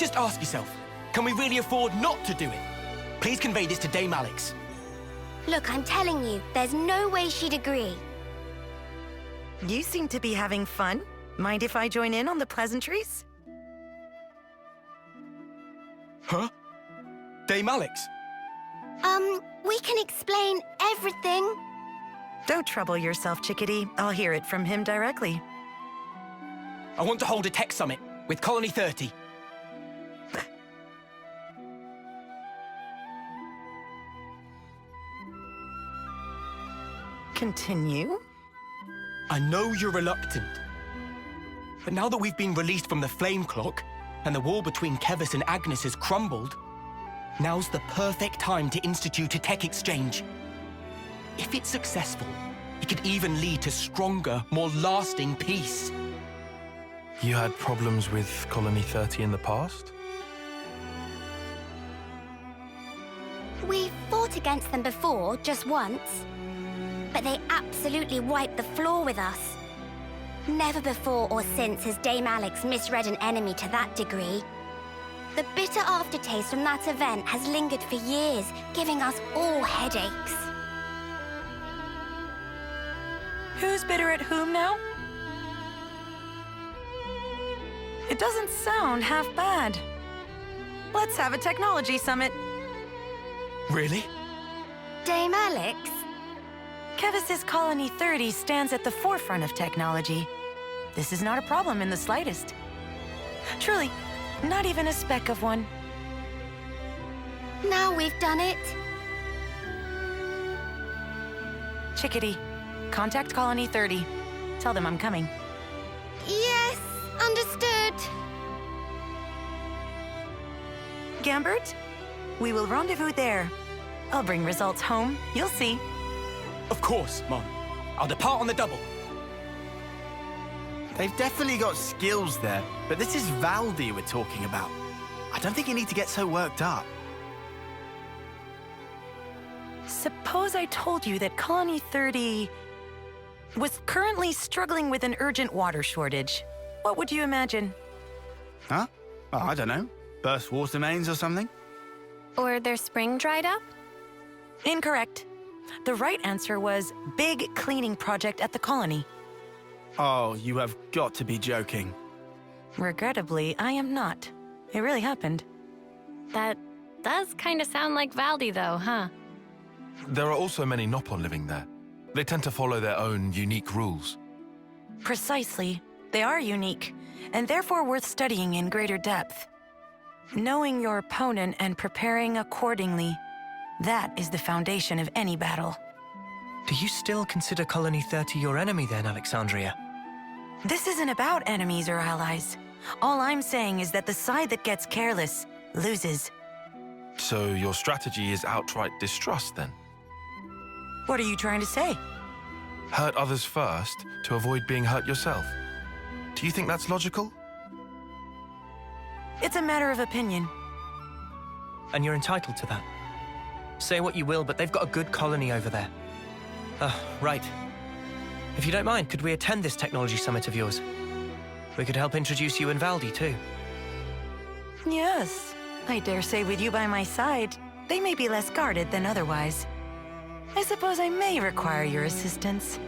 Just ask yourself, can we really afford not to do it? Please convey this to Dame Alex. Look, I'm telling you, there's no way she'd agree. You seem to be having fun. Mind if I join in on the pleasantries? Huh? Dame Alex? We can explain everything. Don't trouble yourself, Chickadee. I'll hear it from him directly. I want to hold a tech summit with Colony 30. Continue? I know you're reluctant. But now that we've been released from the Flame Clock, and the wall between Kevis and Agnes has crumbled, now's the perfect time to institute a tech exchange. If it's successful, it could even lead to stronger, more lasting peace. You had problems with Colony 30 in the past? We fought against them before, just once. But they absolutely wiped the floor with us. Never before or since has Dame Alex misread an enemy to that degree. The bitter aftertaste from that event has lingered for years, giving us all headaches. Who's bitter at whom now? It doesn't sound half bad. Let's have a technology summit. Really? Dame Alex? Kevis's Colony 30 stands at the forefront of technology. This is not a problem in the slightest. Truly, not even a speck of one. Now we've done it. Chickadee, contact Colony 30. Tell them I'm coming. Yes, understood. Gambert, we will rendezvous there. I'll bring results home, you'll see. Of course, Mom. I'll depart on the double. They've definitely got skills there, but this is Valdi we're talking about. I don't think you need to get so worked up. Suppose I told you that Colony 30 was currently struggling with an urgent water shortage. What would you imagine? Huh? Oh, I don't know. Burst water mains or something? Or their spring dried up? Incorrect. The right answer was big cleaning project at the colony. Oh, you have got to be joking. Regrettably, I am not. It really happened. That does kind of sound like Valdi, though, huh? There are also many Nopon living there. They tend to follow their own unique rules. Precisely. They are unique, and therefore worth studying in greater depth. Knowing your opponent and preparing accordingly, that is the foundation of any battle. Do you still consider Colony 30 your enemy then, Alexandria? This isn't about enemies or allies. All I'm saying is that the side that gets careless loses. So your strategy is outright distrust, then? What are you trying to say? Hurt others first to avoid being hurt yourself. Do you think that's logical? It's a matter of opinion. And you're entitled to that. Say what you will, but they've got a good colony over there. Right. If you don't mind, could we attend this technology summit of yours? We could help introduce you and Valdi, too. Yes. I dare say with you by my side, they may be less guarded than otherwise. I suppose I may require your assistance.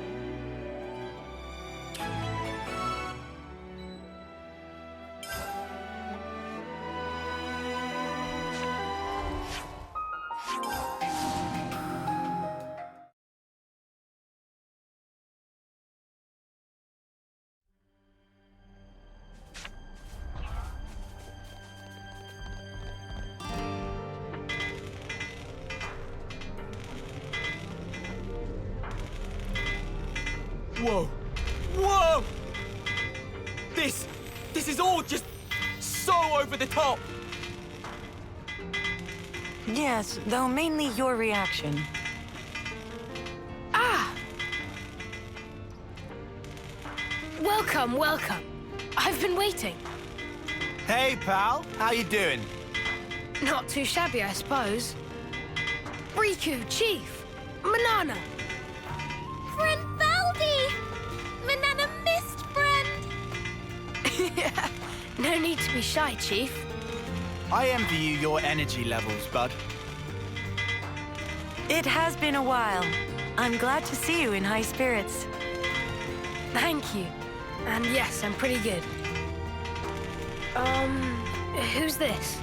Whoa! Whoa! This is all just so over the top! Yes, though mainly your reaction. Welcome, welcome. I've been waiting. Hey, pal. How you doing? Not too shabby, I suppose. Riku, Chief, Manana. Friend Valdi! Banana missed friend! Yeah, no need to be shy, Chief. I envy you your energy levels, bud. It has been a while. I'm glad to see you in high spirits. Thank you. And yes, I'm pretty good. Who's this?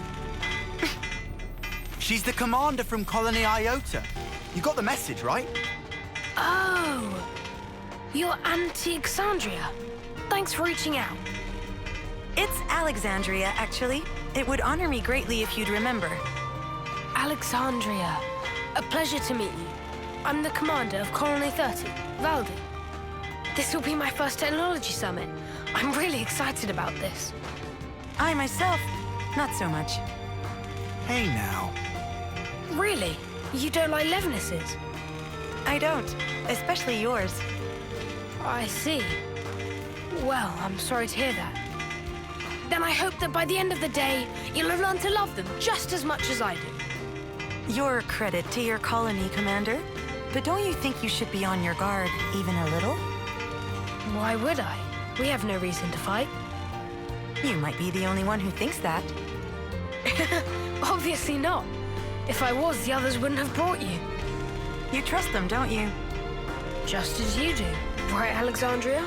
She's the commander from Colony Iota. You got the message, right? Oh, you're Alexandria. Thanks for reaching out. It's Alexandria, actually. It would honor me greatly if you'd remember. Alexandria, a pleasure to meet you. I'm the commander of Colony 30, Valdi. This will be my first technology summit. I'm really excited about this. I myself, not so much. Hey now. Really? You don't like Levnesses? I don't, especially yours. I see. Well, I'm sorry to hear that. Then I hope that by the end of the day, you'll have learned to love them just as much as I do. You're a credit to your colony, Commander. But don't you think you should be on your guard even a little? Why would I? We have no reason to fight. You might be the only one who thinks that. Obviously not. If I was, the others wouldn't have brought you. You trust them, don't you? Just as you do. Right, Alexandria?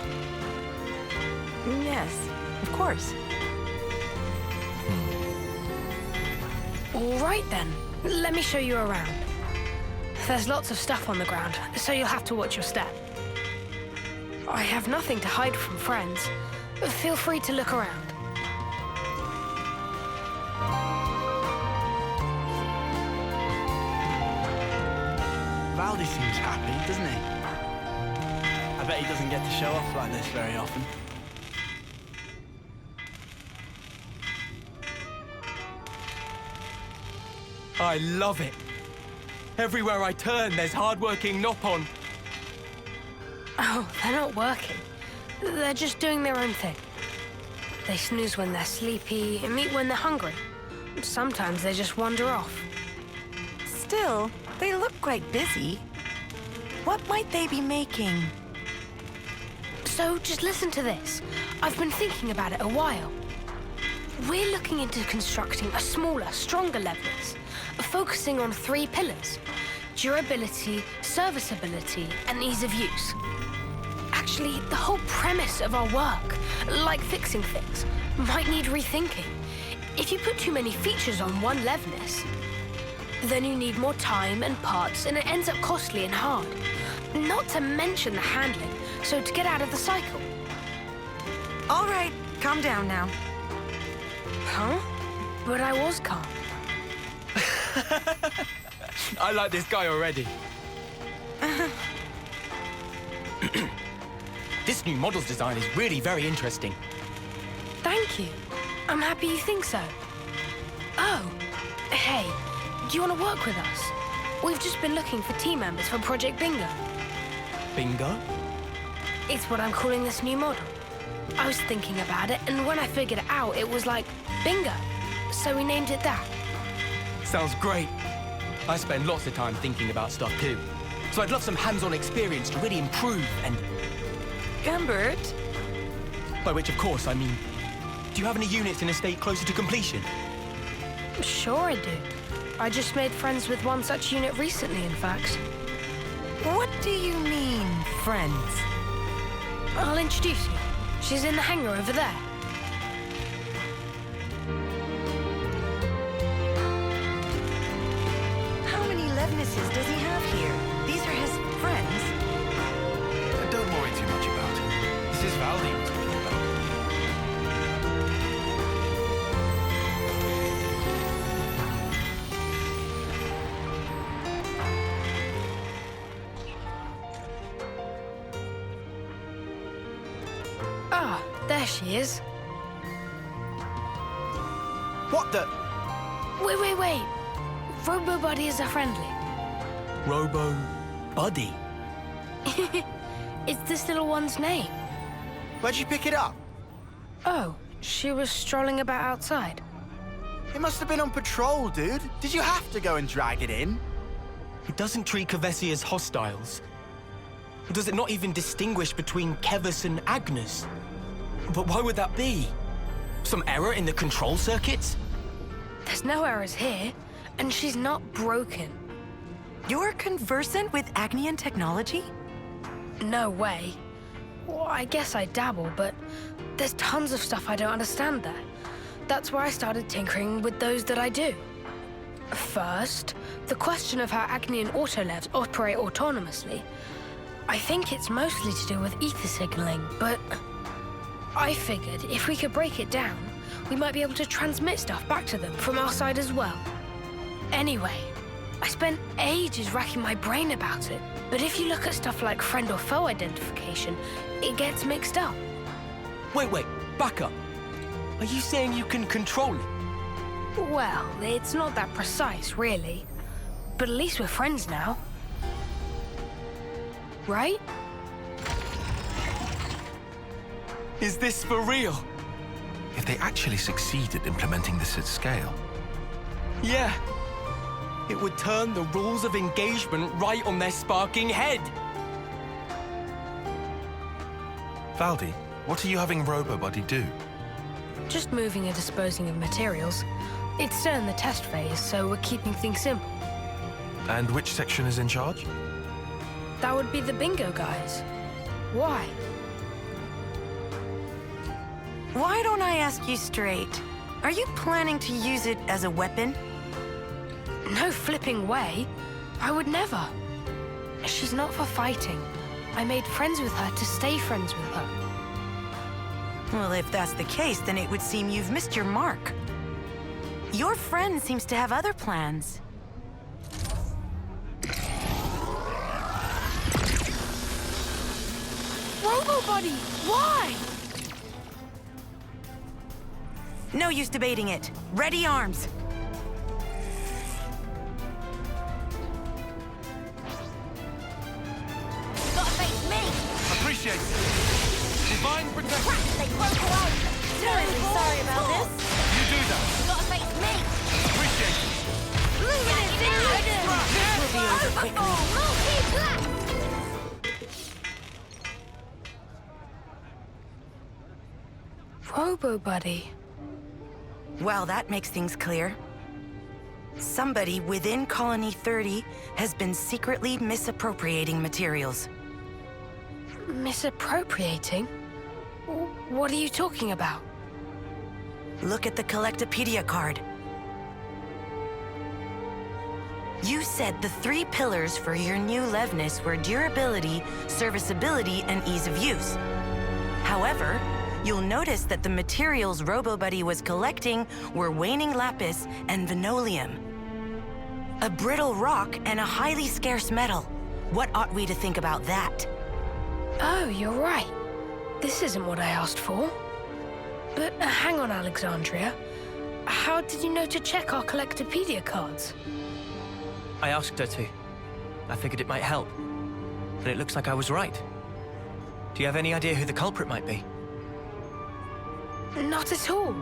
Yes, of course. All right then. Let me show you around. There's lots of stuff on the ground, so you'll have to watch your step. I have nothing to hide from friends. Feel free to look around. Valdi seems happy, doesn't he? I bet he doesn't get to show off like this very often. I love it. Everywhere I turn, there's hard-working Nopon. Oh, they're not working. They're just doing their own thing. They snooze when they're sleepy and eat when they're hungry. Sometimes they just wander off. Still, they look quite busy. What might they be making? So just listen to this. I've been thinking about it a while. We're looking into constructing a smaller, stronger Levelers, focusing on 3 pillars: durability, serviceability, and ease of use. Actually, the whole premise of our work, like fixing things, might need rethinking. If you put too many features on one Levness, then you need more time and parts, and it ends up costly and hard. Not to mention the handling, so to get out of the cycle. All right, calm down now. Huh? But I was calm. I like this guy already. This new model's design is really very interesting. Thank you. I'm happy you think so. Oh, hey, do you want to work with us? We've just been looking for team members for Project Bingo. Bingo? It's what I'm calling this new model. I was thinking about it, and when I figured it out, it was like, bingo. So we named it that. Sounds great. I spend lots of time thinking about stuff too. So I'd love some hands-on experience to really improve and... Gumbert? By which, of course, I mean... Do you have any units in a state closer to completion? Sure I do. I just made friends with one such unit recently, in fact. What do you mean, friends? I'll introduce you. She's in the hangar over there. How many Levnesses does he have here? These are his friends. Don't worry too much about it. This is Valdi we're talking about. Ah, there she is. What the? Wait. Robo Buddy is a friendly. Robo... Buddy? It's this little one's name. Where'd you pick it up? Oh, she was strolling about outside. It must have been on patrol, dude. Did you have to go and drag it in? It doesn't treat Kevesi as hostiles. Does it not even distinguish between Kevis and Agnes? But why would that be? Some error in the control circuits? There's no errors here, and she's not broken. You're conversant with Agnian technology? No way. Well, I guess I dabble, but there's tons of stuff I don't understand there. That's why I started tinkering with those that I do. First, the question of how Agnian autolevs operate autonomously. I think it's mostly to do with ether signaling, but I figured if we could break it down, we might be able to transmit stuff back to them from our side as well. Anyway, I spent ages racking my brain about it, but if you look at stuff like friend or foe identification, it gets mixed up. Wait, back up. Are you saying you can control it? Well, it's not that precise, really. But at least we're friends now. Right? Is this for real? If they actually succeed at implementing this at scale, Yeah. It would turn the rules of engagement right on their sparking head. Valdi, what are you having Robobody do? Just moving and disposing of materials. It's still in the test phase, so we're keeping things simple. And which section is in charge? That would be the bingo guys. Why? Why don't I ask you straight? Are you planning to use it as a weapon? No flipping way. I would never. She's not for fighting. I made friends with her to stay friends with her. Well, if that's the case, then it would seem you've missed your mark. Your friend seems to have other plans. Robobody, why? No use debating it. Ready arms. Gotta face me! Appreciate it. Divine protection. They broke away! Terribly sorry about this. You do that. Gotta face me! Appreciate it. Luminous illusion! This will be over quickly. Multi-black! Robobody. Well, that makes things clear. Somebody within Colony 30 has been secretly misappropriating materials. Misappropriating? What are you talking about? Look at the Collectopedia card. You said the 3 pillars for your new Levnis were durability, serviceability, and ease of use. However, you'll notice that the materials Robobuddy was collecting were waning lapis and venolium. A brittle rock and a highly scarce metal. What ought we to think about that? Oh, you're right. This isn't what I asked for. But hang on, Alexandria. How did you know to check our Collectopedia cards? I asked her to. I figured it might help. But it looks like I was right. Do you have any idea who the culprit might be? Not at all.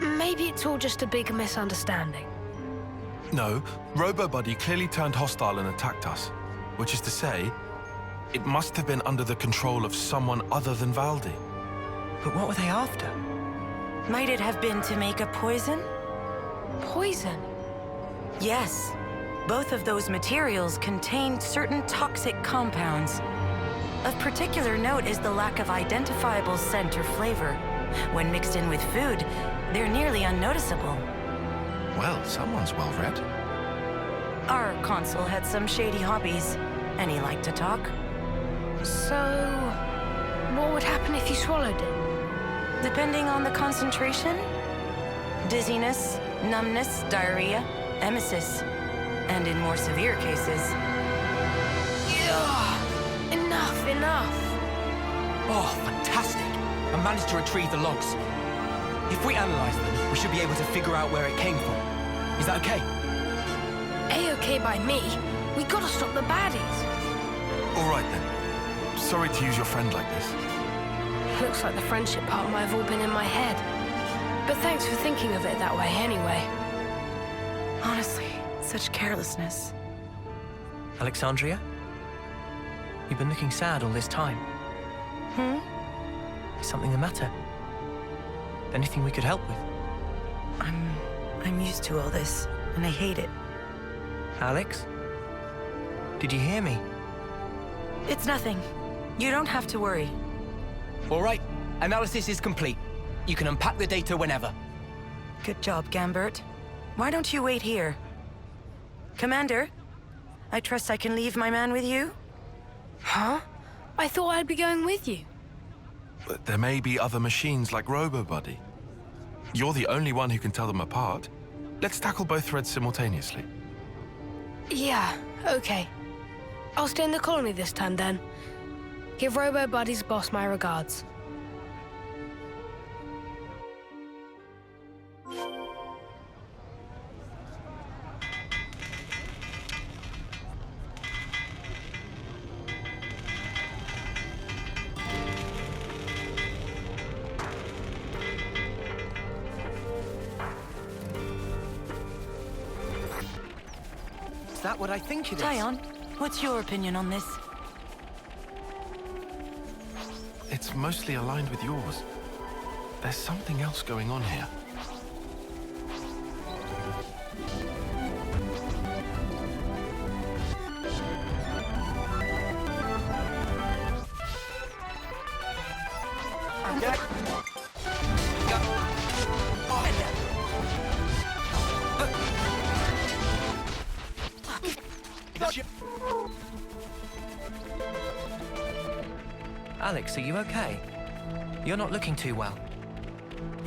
Maybe it's all just a big misunderstanding. No, Robobody clearly turned hostile and attacked us. Which is to say, it must have been under the control of someone other than Valdi. But what were they after? Might it have been to make a poison? Poison? Yes. Both of those materials contained certain toxic compounds. Of particular note is the lack of identifiable scent or flavor. When mixed in with food, they're nearly unnoticeable. Well, someone's well-read. Our consul had some shady hobbies, and he liked to talk. So, what would happen if you swallowed it? Depending on the concentration, dizziness, numbness, diarrhea, emesis, and in more severe cases. Ugh. Enough. Oh, fantastic. I managed to retrieve the logs. If we analyze them, we should be able to figure out where it came from. Is that okay? A-okay by me. We gotta stop the baddies. All right then. Sorry to use your friend like this. Looks like the friendship part might have all been in my head. But thanks for thinking of it that way anyway. Honestly, such carelessness. Alexandria? You've been looking sad all this time. Is something the matter? Anything we could help with? I'm used to all this, and I hate it. Alex? Did you hear me? It's nothing. You don't have to worry. All right, analysis is complete. You can unpack the data whenever. Good job, Gambert. Why don't you wait here? Commander, I trust I can leave my man with you? Huh? I thought I'd be going with you. But there may be other machines like RoboBuddy. You're the only one who can tell them apart. Let's tackle both threads simultaneously. Yeah, okay. I'll stay in the colony this time then. Give RoboBuddy's boss my regards. Is that what I think it is? Tyon, what's your opinion on this? It's mostly aligned with yours. There's something else going on here. Alex, are you okay? You're not looking too well.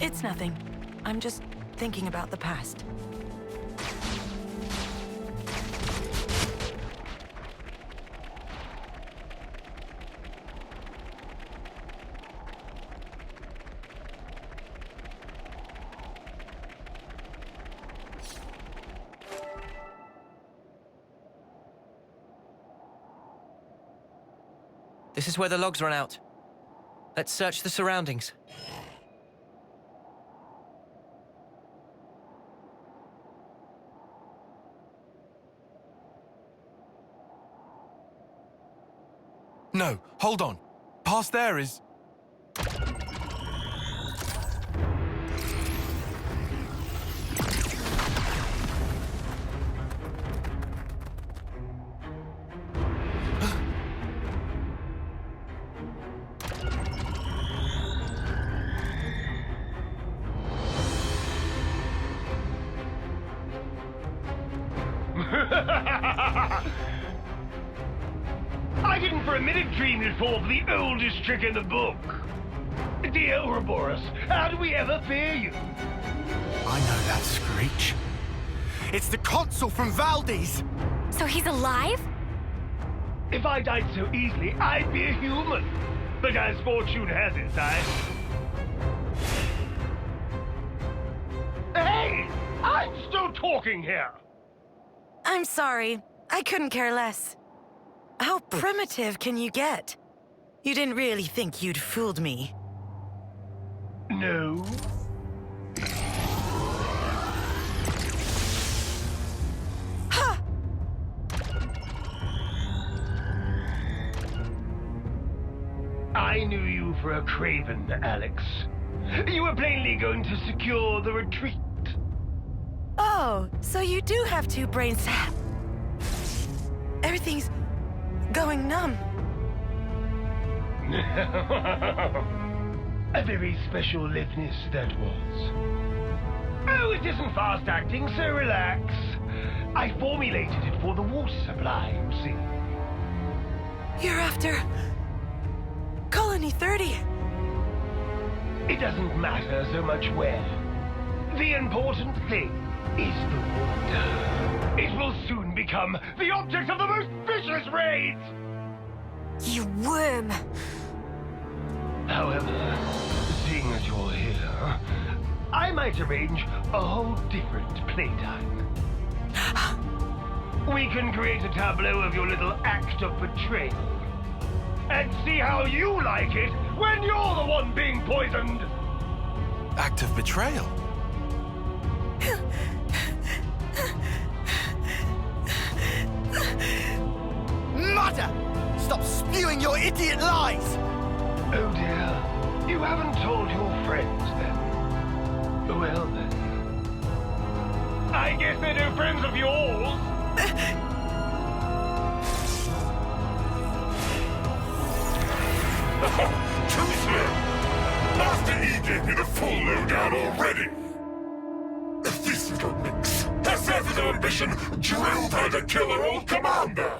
It's nothing. I'm just thinking about the past. This is where the logs run out. Let's search the surroundings. No, hold on. Past there is... I didn't for a minute dream you'd fall for the oldest trick in the book. Dear Ouroboros, how do we ever fear you? I know that screech. It's the consul from Valdez! So he's alive? If I died so easily, I'd be a human. But as fortune has it, Hey! I'm still talking here! I'm sorry. I couldn't care less. How primitive can you get? You didn't really think you'd fooled me. No. Ha! I knew you for a craven, Alex. You were plainly going to secure the retreat. Oh, so you do have two brains. Everything's going numb. A very special liveness that was. Oh, it isn't fast acting, so relax. I formulated it for the water supply, you see. You're after... Colony 30. It doesn't matter so much where. The important thing is the water. It will soon become the object of the most vicious raids! You worm! However, seeing as you're here, I might arrange a whole different playtime. We can create a tableau of your little act of betrayal. And see how you like it when you're the one being poisoned! Act of betrayal? Mother! Stop spewing your idiot lies! Oh dear, you haven't told your friends then. Well then, I guess they're no friends of yours. Too slow! Master E gave me the full lowdown already! This little minx has sense of ambition drove her to kill her old commander!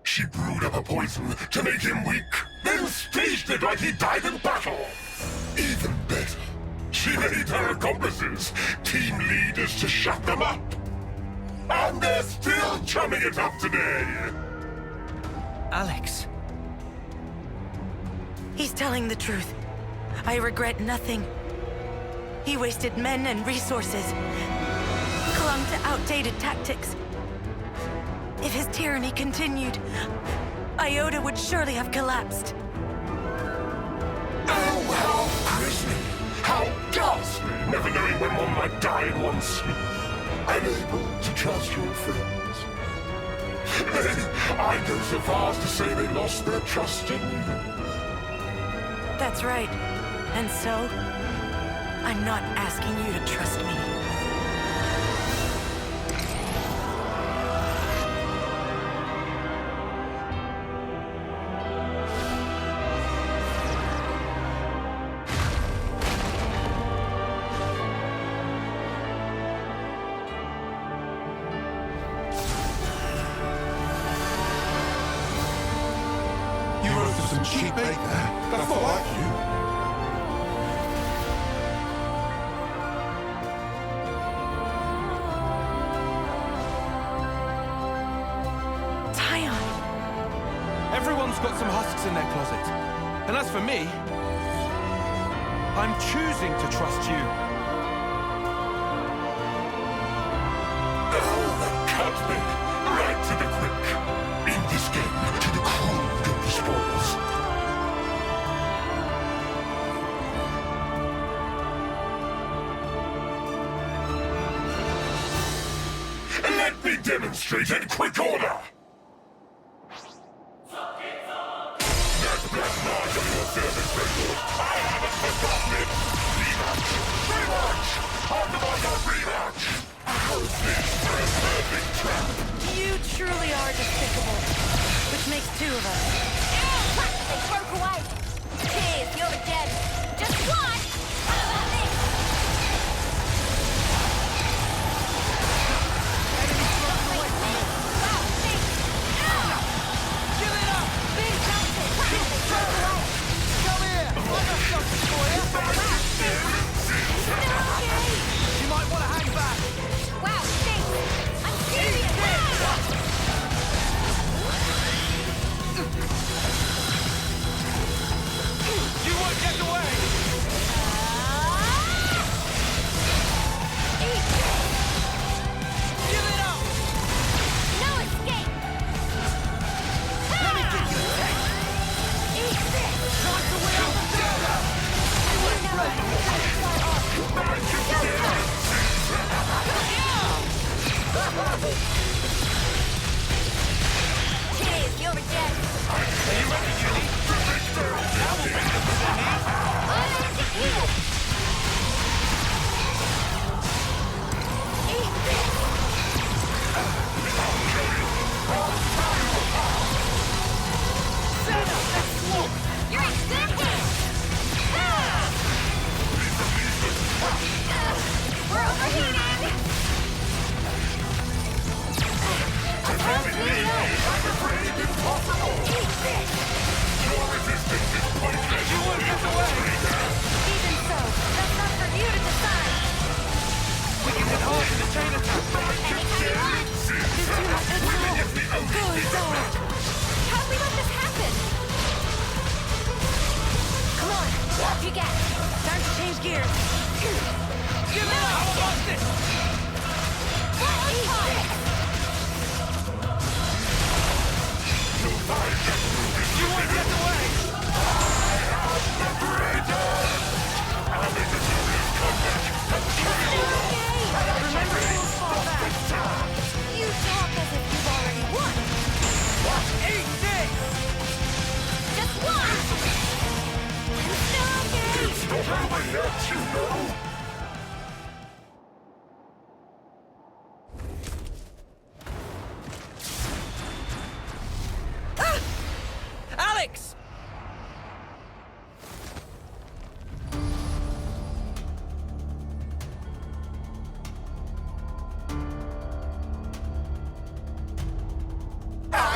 She brewed up a poison to make him weak, then staged it like he died in battle! Even better, she made her accomplices team leaders to shut them up! And they're still chumming it up today! Alex. He's telling the truth. I regret nothing. He wasted men and resources, clung to outdated tactics. If his tyranny continued, Iota would surely have collapsed. Oh, how grisly! How ghastly! Never knowing when one might die in one's sleep. Unable to trust your friends. I'd go so far as to say they lost their trust in you. That's right. And so, I'm not asking you to trust me. You roasted some cheap bait there. That's not like you. Everyone's got some husks in their closet. And as for me, I'm choosing to trust you. Oh, cut me! Right to the quick. In this game, to the cruel go the spoils. Let me demonstrate in quick order! I haven't forgotten it! Rematch! Rematch! After my rematch! How's this for a perfect trap? You truly are despicable, which makes two of us. They broke away. Cheers, you're dead. Just one. How about this? Give it up! Big jumping. Come here! I got something for you! You might want to hang back! Wow, thanks. I'm serious. You won't get away! Eat this. Give it up! No escape. Let me give you a taste! Eat this. Time to win out the dodo! Cheers, you're dead. Are you ready, Julie? That will bring the Heal. Eat this. Set up! Let's swap! You're in good hands. We're overheating. I'm afraid impossible! Eat this. Your resistance is pointless! You won't get away! Even so, that's not for you to decide. We can hit hard in the chain attack! How'd we let this happen? Come on, what you get? Time to change gears. Give it up! How about this? Eat this. You won't get away! Remember who's fall back. You talk as if you've already won. Eat this! Just one. Stargate. It's not over yet, you know!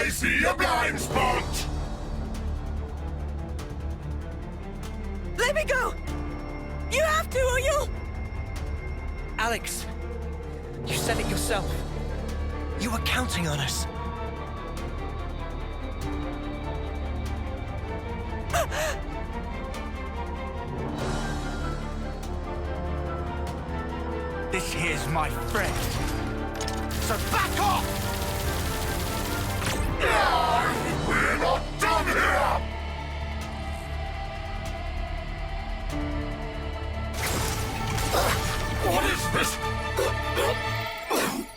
I see a blind spot! Let me go! You have to, or you'll... Alex, you said it yourself. You were counting on us. This here's my friend. So back off! We're not done here! What is this?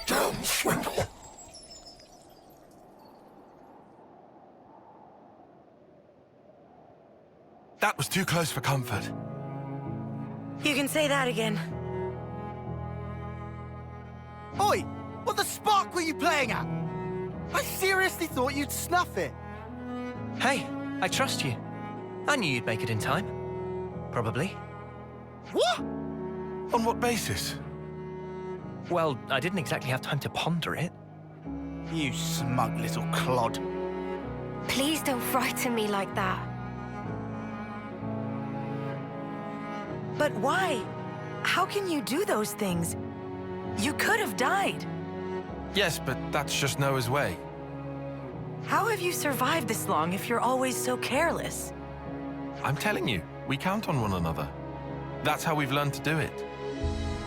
Damn swindle! That was too close for comfort. You can say that again. Oi! What the spark were you playing at? I seriously thought you'd snuff it. Hey, I trust you. I knew you'd make it in time. Probably. What? On what basis? Well, I didn't exactly have time to ponder it. You smug little clod. Please don't frighten me like that. But why? How can you do those things? You could have died. Yes, but that's just Noah's way. How have you survived this long if you're always so careless? I'm telling you, we count on one another. That's how we've learned to do it.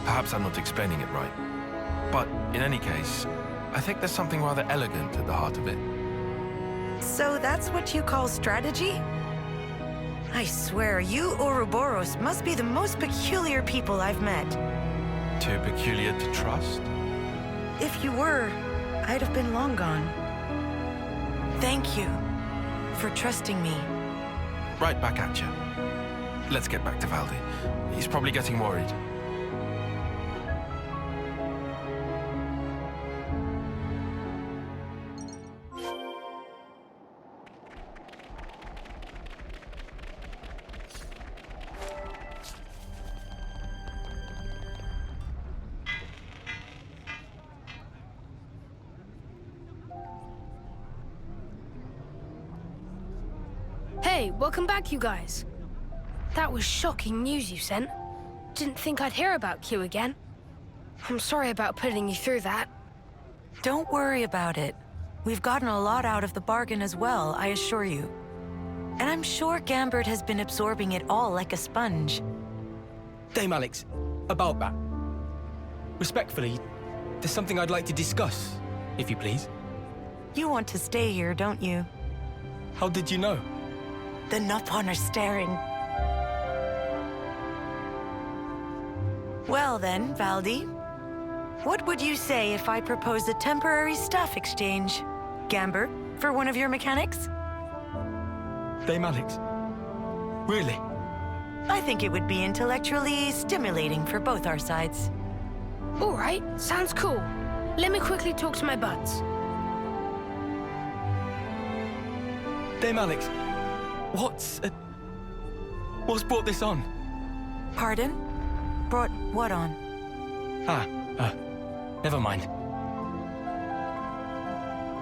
Perhaps I'm not explaining it right. But in any case, I think there's something rather elegant at the heart of it. So that's what you call strategy? I swear, you Ouroboros must be the most peculiar people I've met. Too peculiar to trust? If you were, I'd have been long gone. Thank you for trusting me. Right back at you. Let's get back to Valdi. He's probably getting worried. Hey, welcome back, you guys. That was shocking news you sent. Didn't think I'd hear about Q again. I'm sorry about putting you through that. Don't worry about it. We've gotten a lot out of the bargain as well, I assure you. And I'm sure Gambert has been absorbing it all like a sponge. Dame Alex, about that. Respectfully, there's something I'd like to discuss, if you please. You want to stay here, don't you? How did you know? The Nopon are staring. Well then, Valdi. What would you say if I proposed a temporary staff exchange? Gambert, for one of your mechanics? Dame Alex, really? I think it would be intellectually stimulating for both our sides. All right, sounds cool. Let me quickly talk to my buds. Dame Alex, what's brought this on? Pardon? Brought what on? Never mind.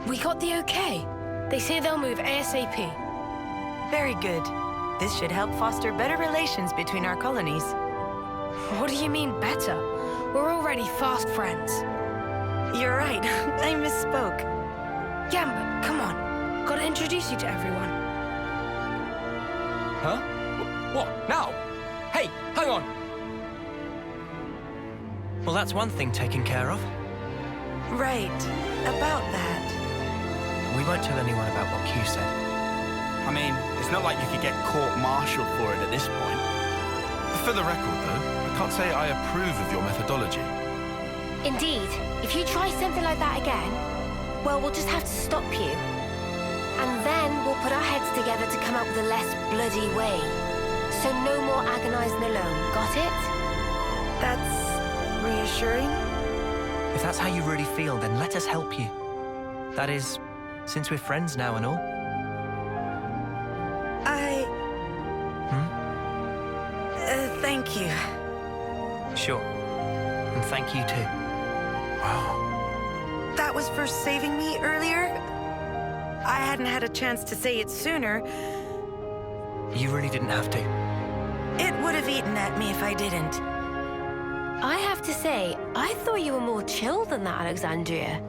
We got the okay. They say they'll move ASAP. Very good. This should help foster better relations between our colonies. What do you mean better? We're already fast friends. You're right. I misspoke. Gambit, come on. Gotta introduce you to everyone. Huh? What? Now? Hey, hang on! Well, that's one thing taken care of. Right. About that. We won't tell anyone about what Q said. I mean, it's not like you could get court-martialed for it at this point. For the record, though, I can't say I approve of your methodology. Indeed, if you try something like that again, well, we'll just have to stop you. And then we'll put our heads together to come up with a less bloody way. So no more agonizing alone, got it? That's reassuring. If that's how you really feel, then let us help you. That is, since we're friends now and all. Thank you. Sure. And thank you too. Wow. That was for saving me earlier? I hadn't had a chance to say it sooner. You really didn't have to. It would have eaten at me if I didn't. I have to say, I thought you were more chill than that, Alexandria.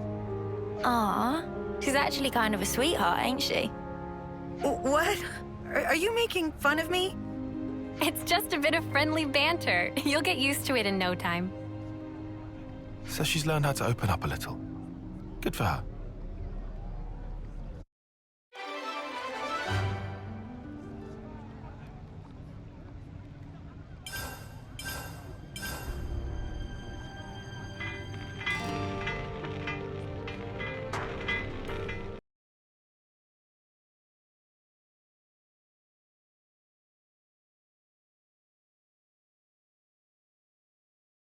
Aw, she's actually kind of a sweetheart, ain't she? What? Are you making fun of me? It's just a bit of friendly banter. You'll get used to it in no time. So she's learned how to open up a little. Good for her.